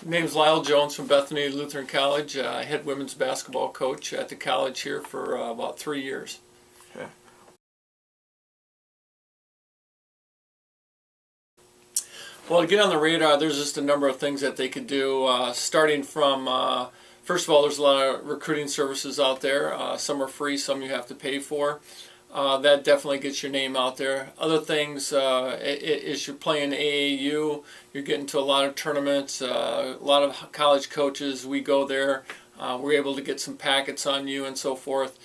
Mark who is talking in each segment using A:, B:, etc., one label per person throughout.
A: Name's Lyle Jones from Bethany Lutheran College. Head women's basketball coach at the college here for about 3 years.
B: Okay.
A: Well, to get on the radar, there's just a number of things that they could do, starting from, first of all, there's a lot of recruiting services out there. Some are free, some you have to pay for. That definitely gets your name out there. Other things is you're playing AAU, you're getting to a lot of tournaments, a lot of college coaches, we go there, we're able to get some packets on you and so forth.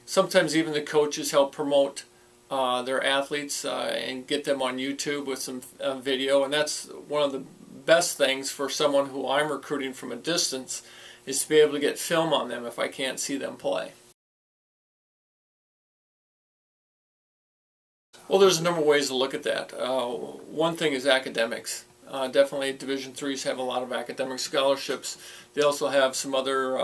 A: Sometimes even the coaches help promote their athletes and get them on YouTube with some video, and that's one of the best things for someone who I'm recruiting from a distance, is to be able to get film on them if I can't see them play. Well, there's a number of ways to look at that. One thing is academics. Definitely Division IIIs have a lot of academic scholarships. They also have some other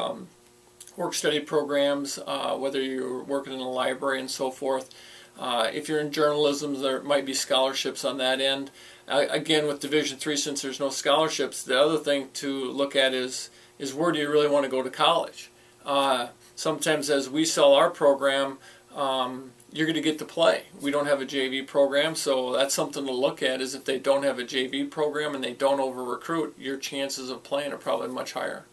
A: work-study programs, whether you're working in a library and so forth. If you're in journalism, there might be scholarships on that end. Again, with Division III, since there's no scholarships, the other thing to look at is where do you really want to go to college? Sometimes as we sell our program, you're going to get to play. We don't have a JV program, so that's something to look at, is if they don't have a JV program and they don't over-recruit, your chances of playing are probably much higher.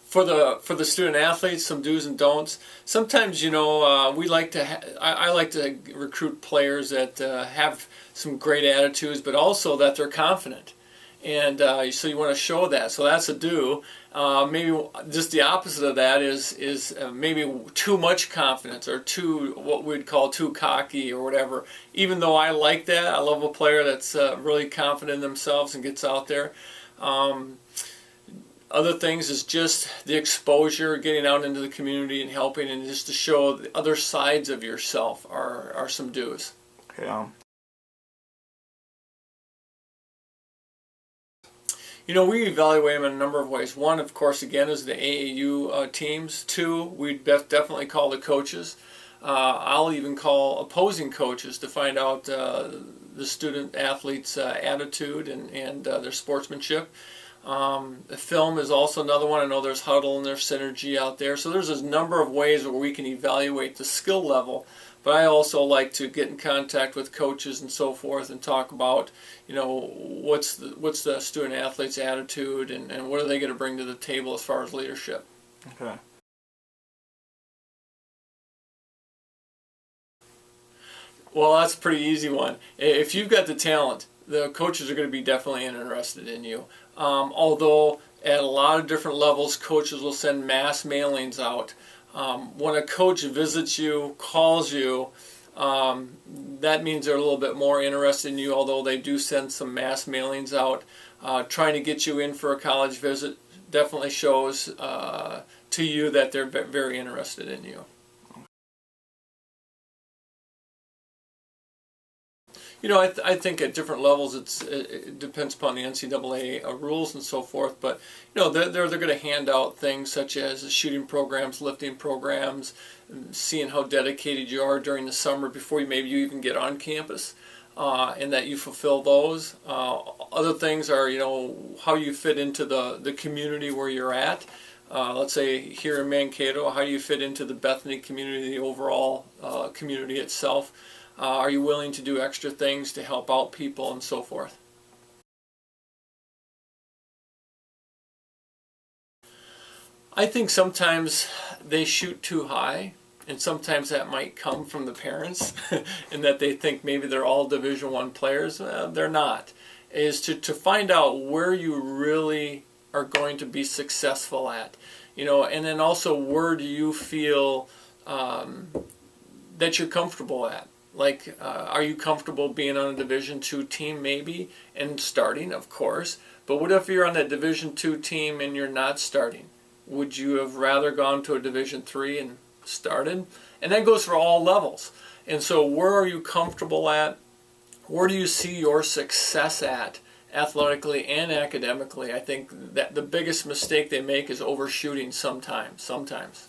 A: For the student athletes, some do's and don'ts. Sometimes, you know, we like to I like to recruit players that have some great attitudes, but also that they're confident. And so you want to show that. So that's a do. Maybe just the opposite of that is maybe too much confidence, or what we'd call too cocky or whatever. Even though I like that, I love a player that's really confident in themselves and gets out there. Other things is just the exposure, getting out into the community and helping, and just to show the other sides of yourself are some do's.
B: Okay.
A: You know, we evaluate them in a number of ways. One, of course, again, is the AAU teams. Two, we'd definitely call the coaches. I'll even call opposing coaches to find out the student athlete's attitude and their sportsmanship. The film is also another one. I know there's Huddle and there's Synergy out there. So there's a number of ways where we can evaluate the skill level. But I also like to get in contact with coaches and so forth and talk about, you know, what's the student athlete's attitude and what are they going to bring to the table as far as leadership.
B: Okay.
A: Well, that's a pretty easy one. If you've got the talent, the coaches are going to be definitely interested in you. Although at a lot of different levels, coaches will send mass mailings out. When a coach visits you, calls you, that means they're a little bit more interested in you, although they do send some mass mailings out. Trying to get you in for a college visit definitely shows to you that they're very interested in you. You know, I think at different levels it depends upon the NCAA rules and so forth, but you know, they're going to hand out things such as shooting programs, lifting programs, seeing how dedicated you are during the summer before you even get on campus, and that you fulfill those. Other things are, you know, how you fit into the community where you're at. Let's say here in Mankato, how do you fit into the Bethany community, the overall community itself? Are you willing to do extra things to help out people and so forth? I think sometimes they shoot too high, and sometimes that might come from the parents and that they think maybe they're all Division I players. They're not. Is to find out where you really are going to be successful at, you know, and then also where do you feel that you're comfortable at. Like, are you comfortable being on a Division II team maybe and starting, of course, but what if you're on that Division II team and you're not starting? Would you have rather gone to a Division III and started? And that goes for all levels. And so where are you comfortable at? Where do you see your success at, athletically and academically? I think that the biggest mistake they make is overshooting sometimes.